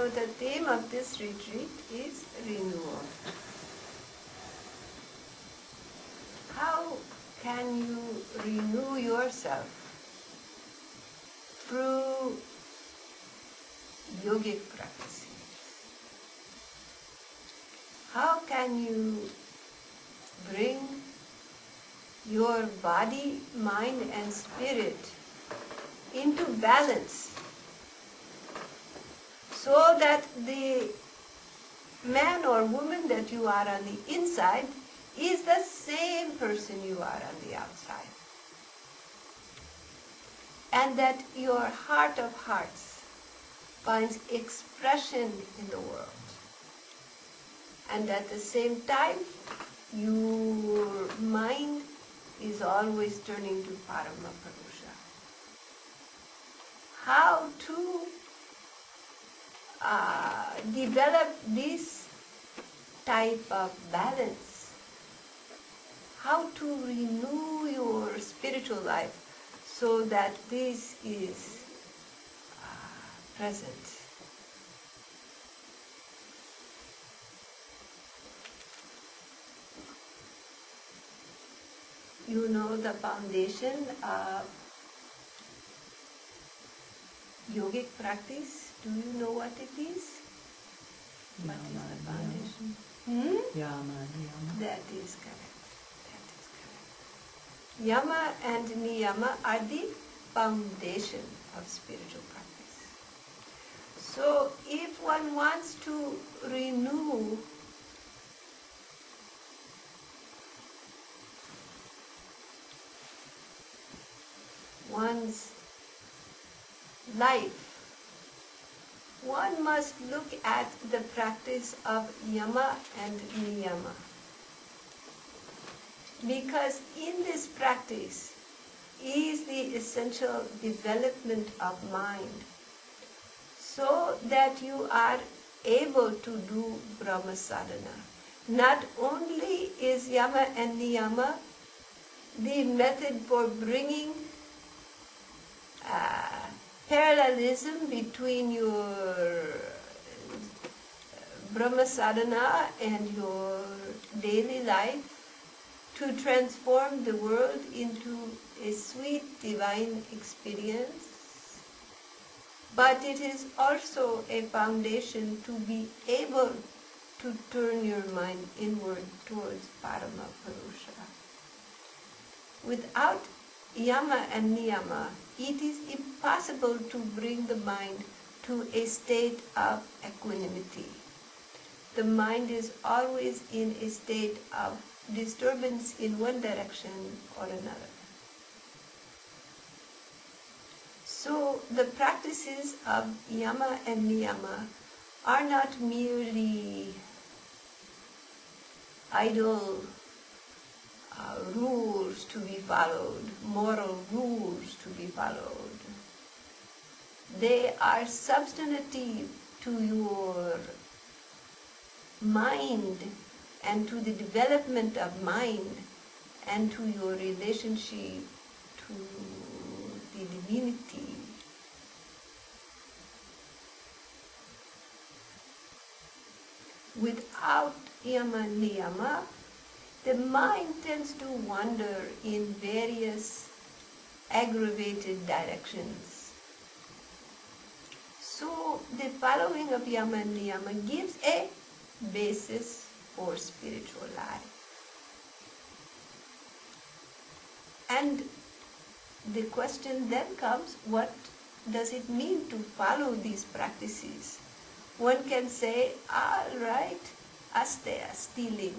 So the theme of this retreat is renewal. How can you renew yourself through yogic practices? How can you bring your body, mind and spirit into balance so that the man or woman that you are on the inside is the same person you are on the outside? And that your heart of hearts finds expression in the world. And at the same time, your mind is always turning to Parampurusha. How to develop this type of balance? How to renew your spiritual life so that this is present? You know the foundation of yogic practice? Do you know what it is? What is the foundation? Yama, niyama. That is correct. That is correct. Yama and niyama are the foundation of spiritual practice. So if one wants to renew one's life, one must look at the practice of yama and niyama. Because in this practice is the essential development of mind, so that you are able to do Brahma sadhana. Not only is yama and niyama the method for bringing parallelism between your Brahma sadhana and your daily life to transform the world into a sweet divine experience, but it is also a foundation to be able to turn your mind inward towards Parampurusha. Without yama and niyama, it is impossible to bring the mind to a state of equanimity. The mind is always in a state of disturbance in one direction or another. So the practices of yama and niyama are not merely idle rules to be followed, moral rules to be followed. They are substantive to your mind and to the development of mind and to your relationship to the divinity. Without yama niyama, the mind tends to wander in various aggravated directions. So the following of yama and niyama gives a basis for spiritual life. And the question then comes, what does it mean to follow these practices? One can say, all right, asteya, stealing.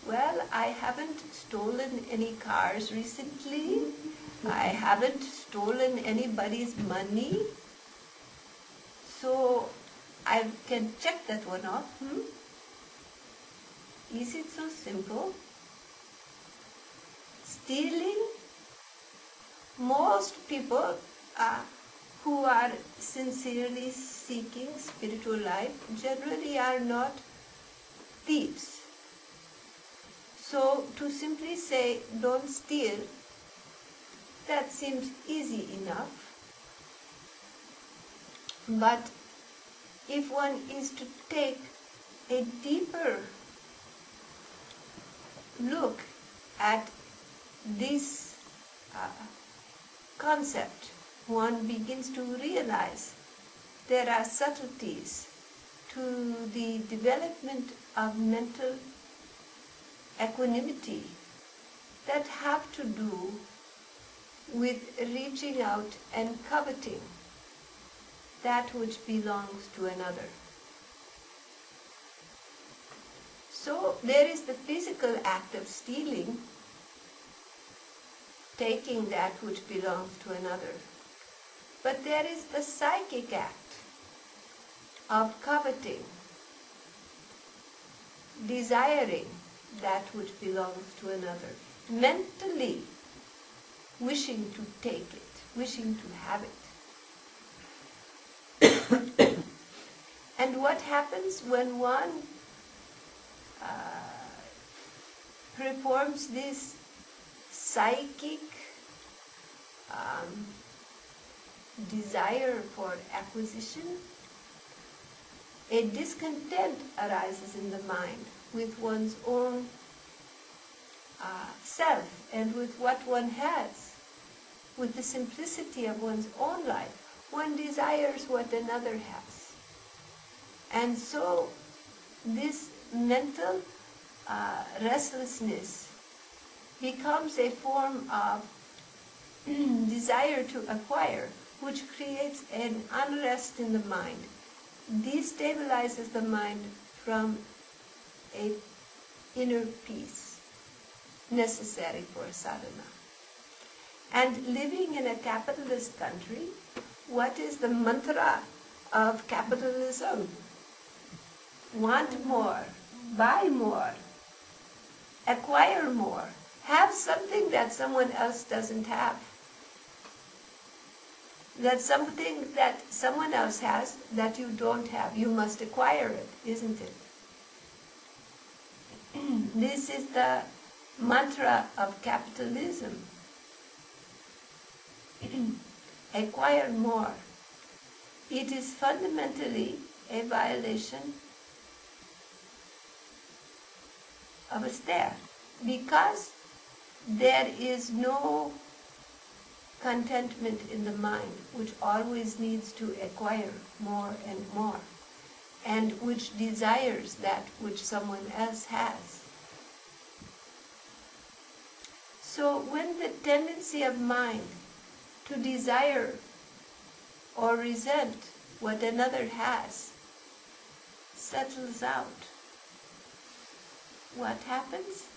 Well, I haven't stolen any cars recently. I haven't stolen anybody's money. So I can check that one off. Is it so simple? Stealing? Most people who are sincerely seeking spiritual life generally are not thieves. So to simply say, don't steal, that seems easy enough. But if one is to take a deeper look at this concept, one begins to realize there are subtleties to the development of mental equanimity that have to do with reaching out and coveting that which belongs to another. So there is the physical act of stealing, taking that which belongs to another. But there is the psychic act of coveting, desiring that which belongs to another, mentally wishing to take it, wishing to have it. And what happens when one performs this psychic desire for acquisition? A discontent arises in the mind with one's own self and with what one has, with the simplicity of one's own life. One desires what another has. And so this mental restlessness becomes a form of desire to acquire, which creates an unrest in the mind, destabilizes the mind from an inner peace necessary for sadhana. And living in a capitalist country, what is the mantra of capitalism? Want more, buy more, acquire more, have something that someone else doesn't have. That's something that someone else has that you don't have. You must acquire it, isn't it? This is the mantra of capitalism. Acquire more. It is fundamentally a violation of a stare, because there is no contentment in the mind, which always needs to acquire more and more, and which desires that which someone else has. So when the tendency of mind to desire or resent what another has settles out, what happens?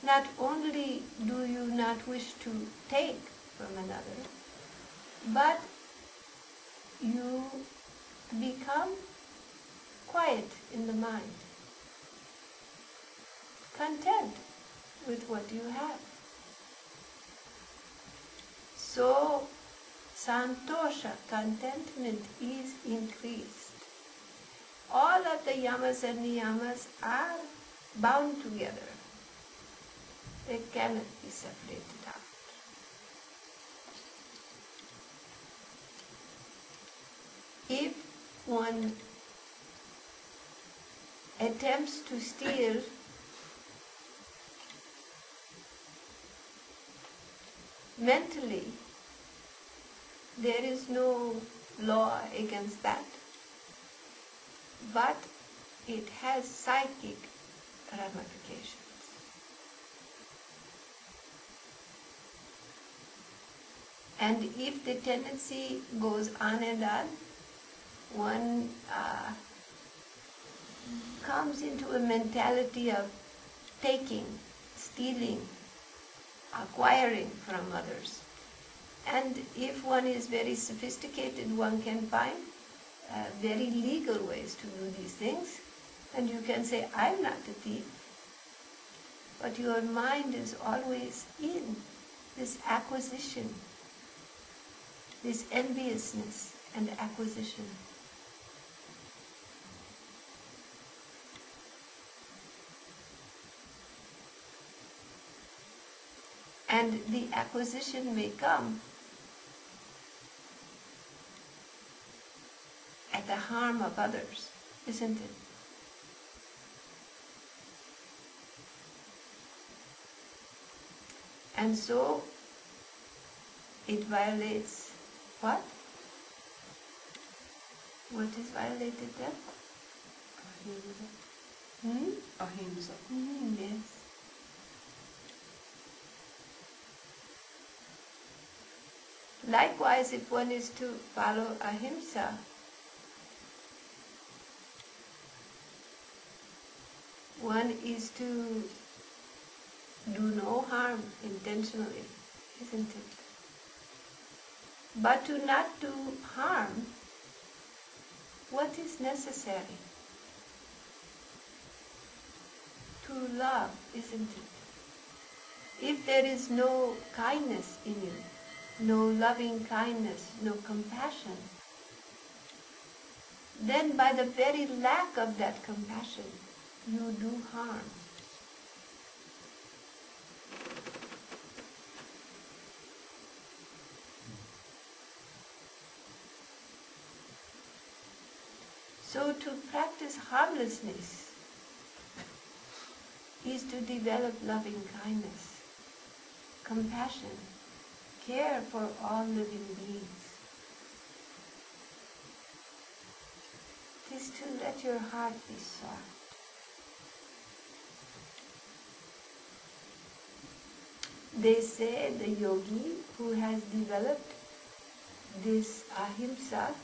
Not only do you not wish to take from another, but you become quiet in the mind, content with what you have. So, santosha, contentment, is increased. All of the yamas and niyamas are bound together. They cannot be separated out. If one attempts to steal, mentally, there is no law against that, but it has psychic ramifications. And if the tendency goes on and on, one comes into a mentality of taking, stealing, acquiring from others. And if one is very sophisticated, one can find very legal ways to do these things. And you can say, I'm not a thief. But your mind is always in this acquisition, this enviousness and acquisition. And the acquisition may come at the harm of others, isn't it? And so it violates what? What is violated then? Ahimsa. Yes. Likewise, if one is to follow ahimsa, one is to do no harm intentionally, isn't it? But to not do harm, what is necessary? To love, isn't it? If there is no kindness in you, no loving kindness, no compassion, then by the very lack of that compassion, you do harm. So to practice harmlessness is to develop loving kindness, compassion, care for all living beings. It is to let your heart be soft. They say the yogi who has developed this ahimsa,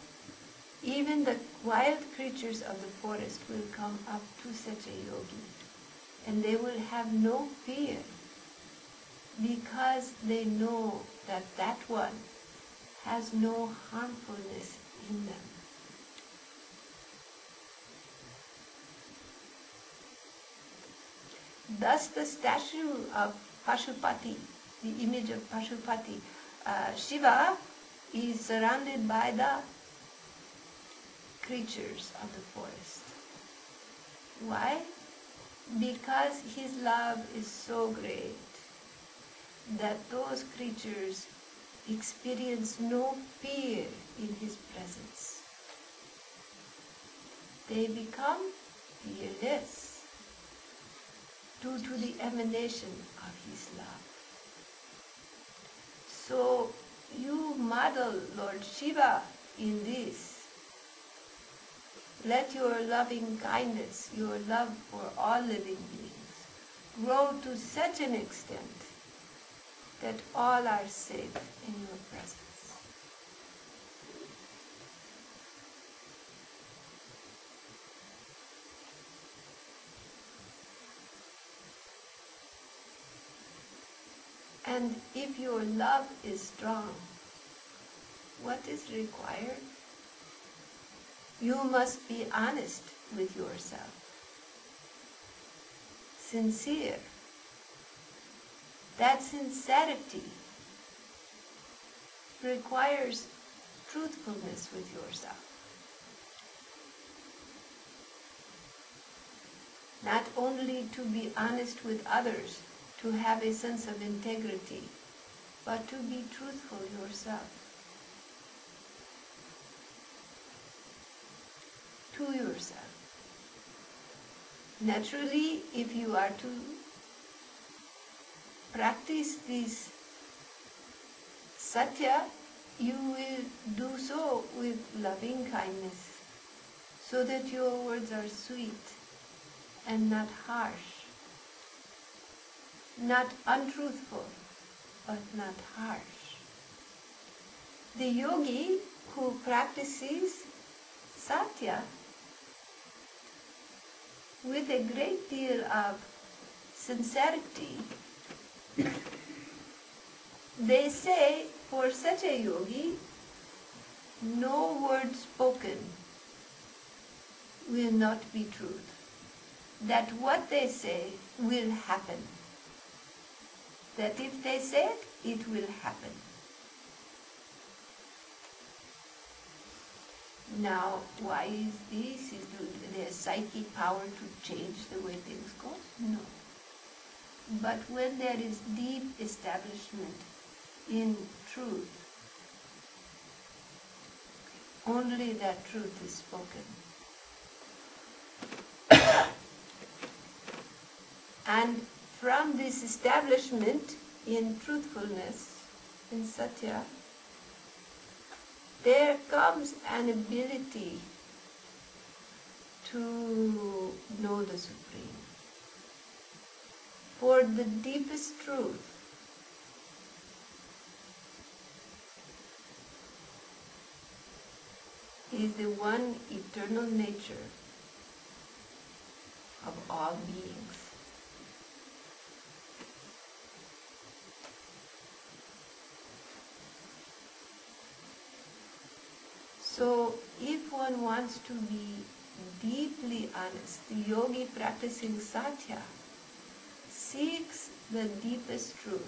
even the wild creatures of the forest will come up to such a yogi, and they will have no fear because they know that that one has no harmfulness in them. Thus the statue of Pashupati, the image of Pashupati, Shiva is surrounded by the creatures of the forest. Why? Because his love is so great that those creatures experience no fear in his presence. They become fearless due to the emanation of his love. So you model Lord Shiva in this. Let your loving kindness, your love for all living beings, grow to such an extent that all are safe in your presence. And if your love is strong, what is required? You must be honest with yourself, sincere. That sincerity requires truthfulness with yourself. Not only to be honest with others, to have a sense of integrity, but to be truthful yourself. To yourself. Naturally, if you are to practice this satya, you will do so with loving kindness, so that your words are sweet and not harsh, not untruthful, but not harsh. The yogi who practices satya with a great deal of sincerity, they say for such a yogi, no word spoken will not be truth. That what they say will happen. That if they say it, it will happen. Now, why is this? Is there psychic power to change the way things go? No. But when there is deep establishment in truth, only that truth is spoken. And from this establishment in truthfulness, in satya, there comes an ability to know the Supreme. For the deepest truth is the one eternal nature of all beings. So, if one wants to be deeply honest, the yogi practicing satya seeks the deepest truth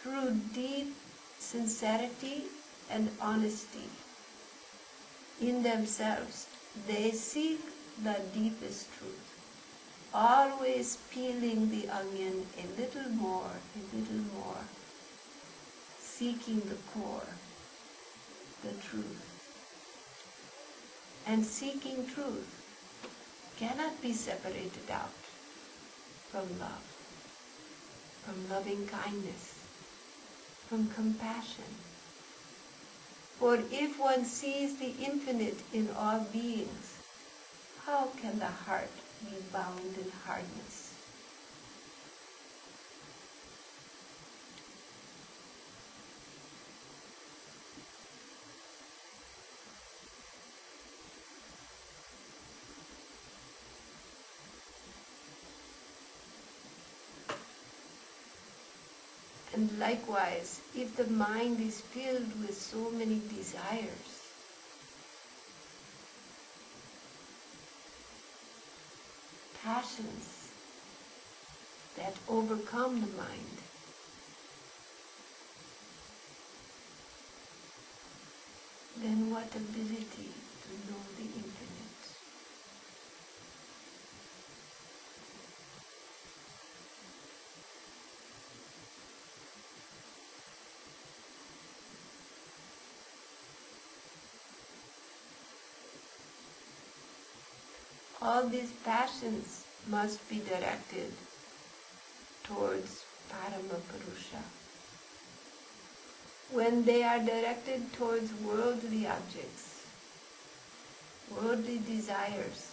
through deep sincerity and honesty. In themselves, they seek the deepest truth, always peeling the onion a little more, seeking the core, the truth. And seeking truth cannot be separated out from love, from loving kindness, from compassion. For if one sees the infinite in all beings, how can the heart be bound in hardness? And likewise, if the mind is filled with so many desires, passions that overcome the mind, then what ability to know the infinite? All these passions must be directed towards Parampurusha. When they are directed towards worldly objects, worldly desires,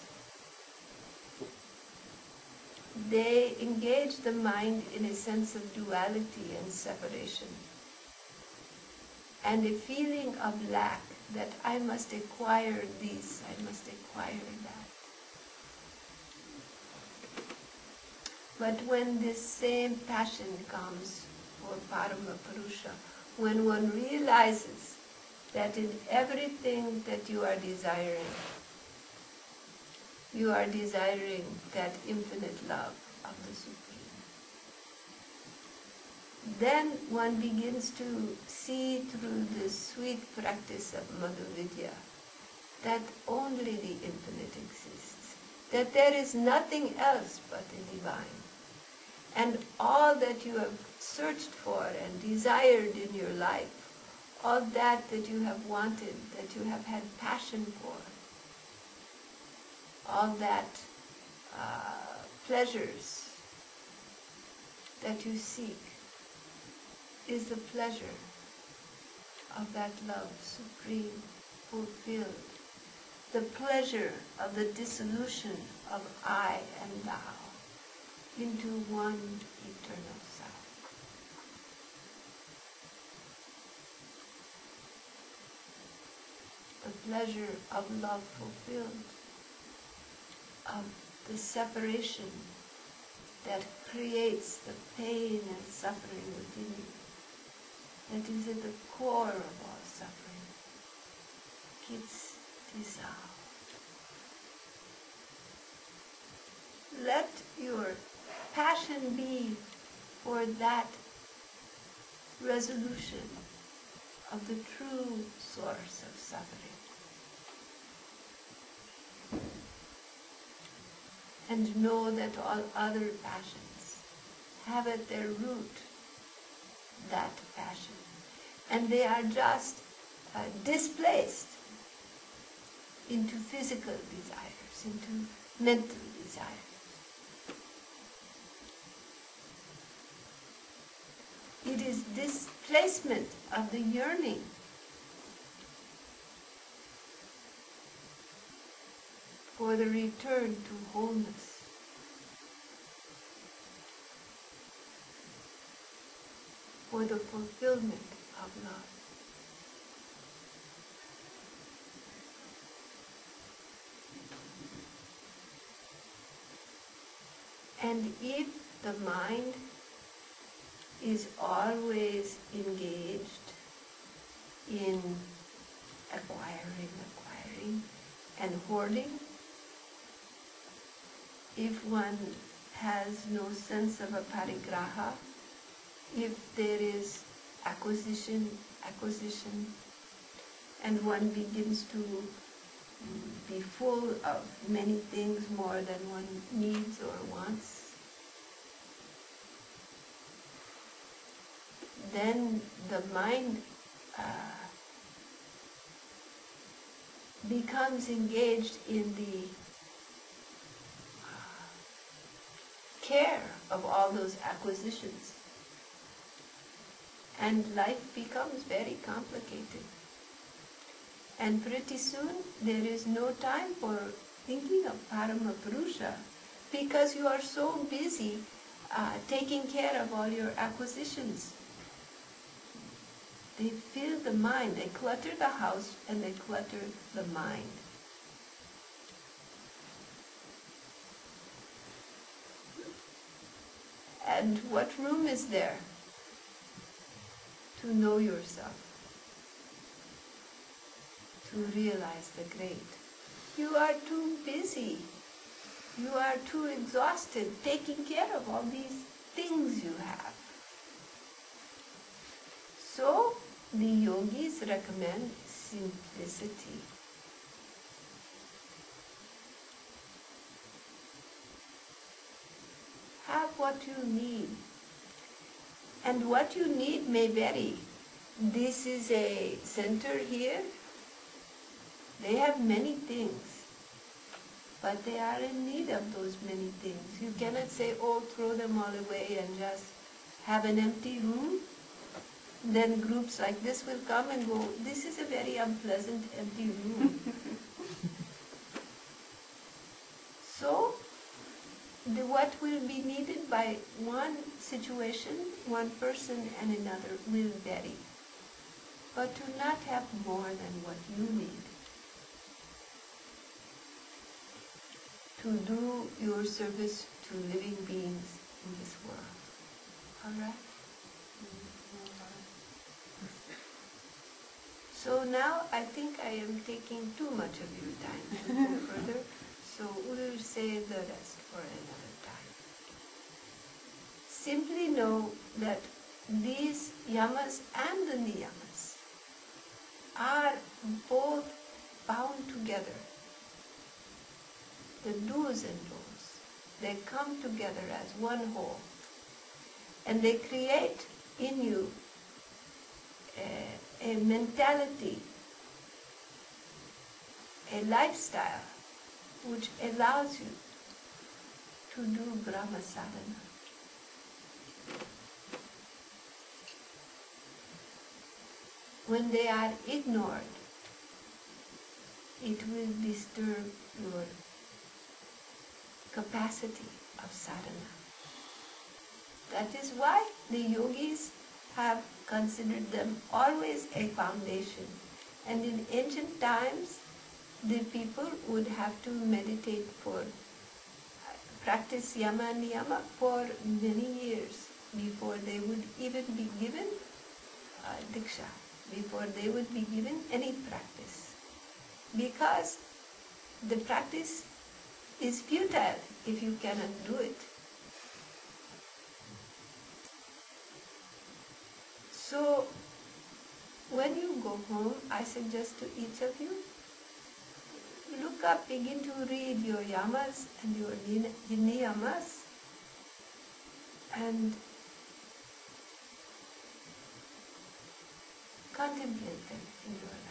they engage the mind in a sense of duality and separation, and a feeling of lack, that I must acquire this, I must acquire that. But when this same passion comes for Parampurusha, when one realizes that in everything that you are desiring that infinite love of the Supreme, then one begins to see through the sweet practice of Madhuvidya that only the infinite exists, that there is nothing else but the divine. And all that you have searched for and desired in your life, all that you have wanted, that you have had passion for, all that pleasures that you seek, is the pleasure of that love supreme, fulfilled, the pleasure of the dissolution of I and thou into one eternal self. The pleasure of love fulfilled, of the separation that creates the pain and suffering within you, that is at the core of all suffering, gets dissolved. Let your passion be for that resolution of the true source of suffering. And know that all other passions have at their root that passion. And they are just displaced into physical desires, into mental desires. It is displacement of the yearning for the return to wholeness. For the fulfillment of love. And if the mind is always engaged in acquiring, and hoarding, if one has no sense of a parigraha, if there is acquisition, and one begins to be full of many things more than one needs or wants, then the mind becomes engaged in the care of all those acquisitions. And life becomes very complicated. And pretty soon there is no time for thinking of Paramapurusha because you are so busy taking care of all your acquisitions. They fill the mind, they clutter the house and they clutter the mind. And what room is there to know yourself, to realize the great? You are too busy, you are too exhausted taking care of all these things you have. So the yogis recommend simplicity. Have what you need. And what you need may vary. This is a center here. They have many things, but they are in need of those many things. You cannot say, oh, throw them all away and just have an empty room. Then groups like this will come and go, this is a very unpleasant empty room. So, what will be needed by one situation, one person and another will vary. But do not have more than what you need to do your service to living beings in this world. All right? So now I think I am taking too much of your time to go further, so we'll save the rest for another time. Simply know that these yamas and the niyamas are both bound together. The do's and don'ts, they come together as one whole, and they create in you a mentality, a lifestyle which allows you to do Brahma sadhana. When they are ignored, it will disturb your capacity of sadhana. That is why the yogis have considered them always a foundation. And in ancient times, the people would have to meditate practice yama and niyama for many years before they would even be given diksha, before they would be given any practice. Because the practice is futile if you cannot do it. So, when you go home, I suggest to each of you, look up, begin to read your yamas and your niyamas, and contemplate them in your life.